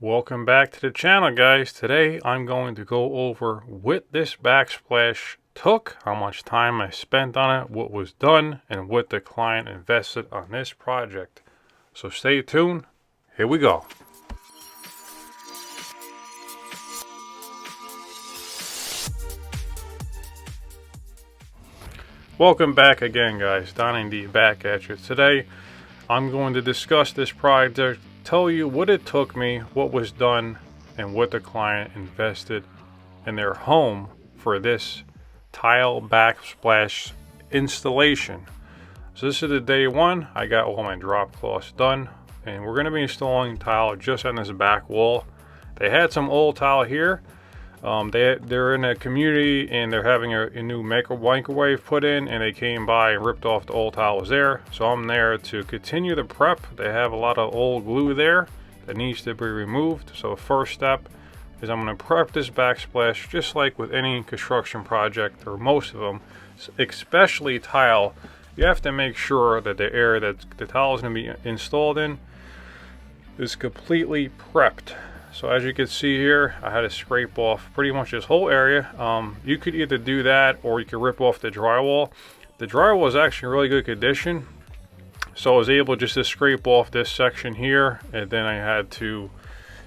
Welcome back to the channel, guys. Today I'm going to go over what this backsplash took, how much time I spent on it, what was done, and what the client invested on this project. So stay tuned. Here we go. Welcome back again, guys. Donnie back at you. Today I'm going to discuss this project, tell you what it took me, what was done, and what the client invested in their home for this tile backsplash installation. So this is the day one. I got all my drop cloths done, and we're going to be installing tile just on this back wall. They had some old tile here. They're in a community and they're having a new microwave put in, and they came by and ripped off the old tiles there. So I'm there to continue the prep. They have a lot of old glue there that needs to be removed. So the first step is I'm going to prep this backsplash just like with any construction project, or most of them, especially tile. You have to make sure that the area that the tile is going to be installed in is completely prepped. So as you can see here, I had to scrape off pretty much this whole area. You could either do that or you could rip off the drywall. The drywall is actually in really good condition. So I was able just to scrape off this section here, and then I had to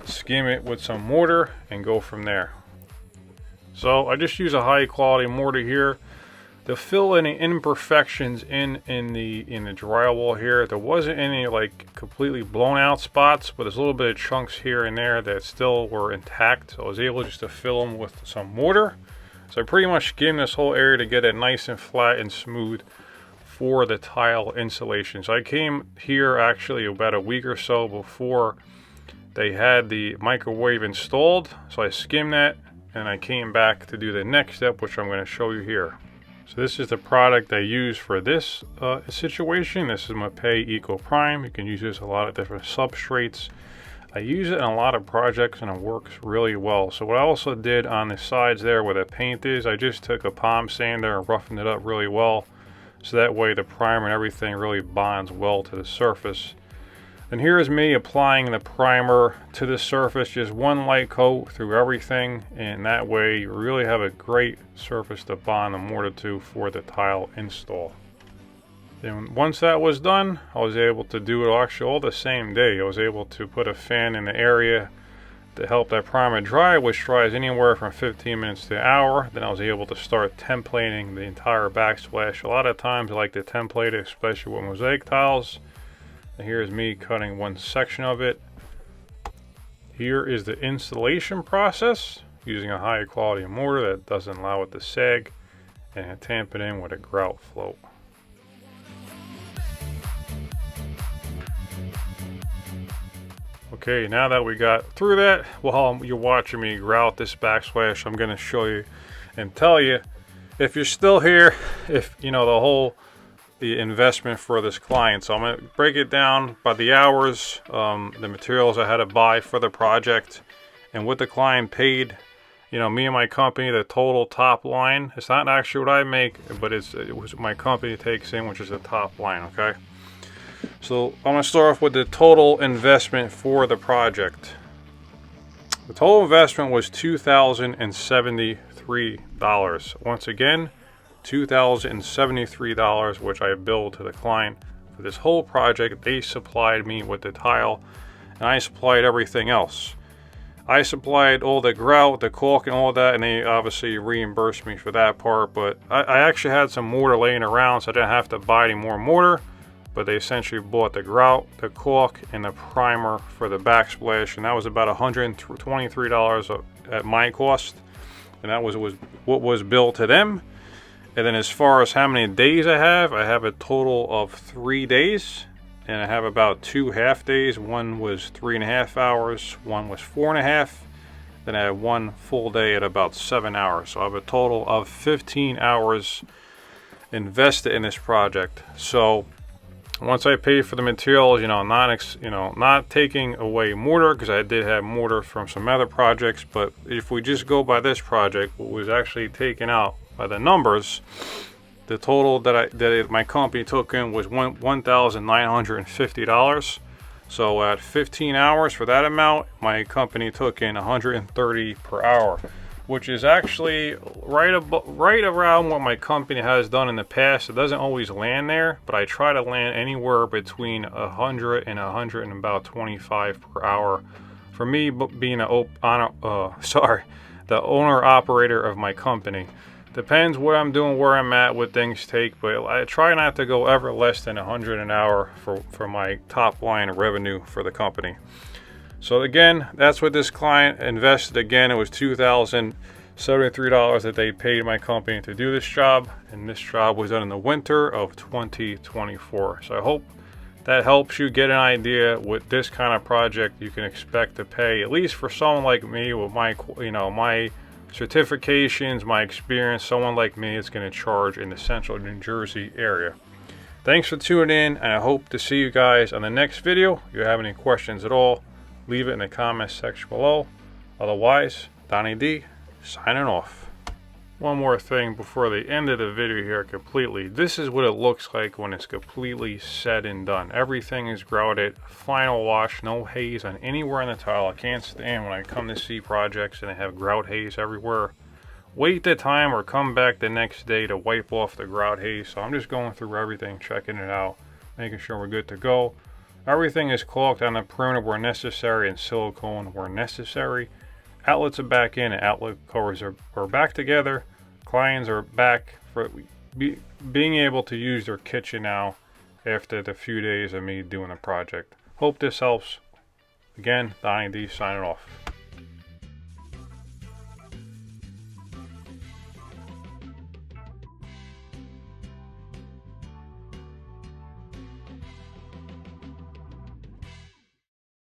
skim it with some mortar and go from there. So I just use a high quality mortar here to fill any imperfections in the drywall here. There wasn't any like completely blown out spots, but there's a little bit of chunks here and there that still were intact. So I was able just to fill them with some mortar. So I pretty much skimmed this whole area to get it nice and flat and smooth for the tile installation. So I came here actually about a week or so before they had the microwave installed. So I skimmed that and I came back to do the next step, which I'm going to show you here. So this is the product I use for this situation. This is Mosiac Eco Prime. You can use this a lot of different substrates. I use it in a lot of projects and it works really well. So what I also did on the sides there where the paint is, I just took a palm sander and roughened it up really well. So that way the primer and everything really bonds well to the surface. And here's me applying the primer to the surface, just one light coat through everything, and that way you really have a great surface to bond the mortar to for the tile install. Then once that was done, I was able to do it actually all the same day. I was able to put a fan in the area to help that primer dry, which dries anywhere from 15 minutes to an hour. Then I was able to start templating the entire backsplash. A lot of times I like to template it, especially with mosaic tiles. Here's me cutting one section of it. Here is the installation process using a high quality mortar that doesn't allow it to sag, and I tamp it in with a grout float. Okay, now that we got through that, while you're watching me grout this backsplash, I'm going to show you and tell you, if you're still here, if you know the investment for this client. So I'm going to break it down by the hours, the materials I had to buy for the project, and what the client paid. You know, me and my company, the total top line. It's not actually what I make, but it was my company takes in, which is the top line, okay? So I'm going to start off with the total investment for the project. The total investment was $2,073. Once again, $2,073, which I billed to the client for this whole project. They supplied me with the tile, and I supplied everything else. I supplied all the grout, the caulk, and all that, and they obviously reimbursed me for that part. But I actually had some mortar laying around, so I didn't have to buy any more mortar. But they essentially bought the grout, the caulk, and the primer for the backsplash, and that was about $123 at my cost, and that was what was billed to them. And then as far as how many days I have a total of 3 days, and I have about 2 half days. One was 3.5 hours, one was 4.5. Then I have one full day at about 7 hours. So I have a total of 15 hours invested in this project. So once I paid for the materials, not taking away mortar, because I did have mortar from some other projects, but if we just go by this project, what was actually taken out by the numbers, the total that my company took in was $1,950. So at 15 hours for that amount, my company took in 130 per hour, which is actually right around what my company has done in the past. It doesn't always land there, but I try to land anywhere between 100 and 125 per hour. For me, being the owner operator of my company. Depends what I'm doing, where I'm at, what things take, but I try not to go ever less than 100 an hour for my top line revenue for the company. So again, that's what this client invested. Again, it was $2,073 that they paid my company to do this job, and this job was done in the winter of 2024. So I hope that helps you get an idea what this kind of project you can expect to pay, at least for someone like me with my, my certifications, my experience. Someone like me is going to charge in the central New Jersey area. Thanks for tuning in, and I hope to see you guys on the next video. If you have any questions at all, leave it in the comments section below. Otherwise, Donnie D signing off. One more thing before the end of the video here completely. This is what it looks like when it's completely said and done. Everything is grouted, final wash, no haze on anywhere on the tile. I can't stand when I come to see projects and they have grout haze everywhere. Wait the time or come back the next day to wipe off the grout haze. So I'm just going through everything, checking it out, making sure we're good to go. Everything is caulked on the perimeter where necessary and silicone where necessary. Outlets are back in and outlet covers are back together. Clients are back for being able to use their kitchen now after the few days of me doing the project. Hope this helps. Again, Donnie D signing off.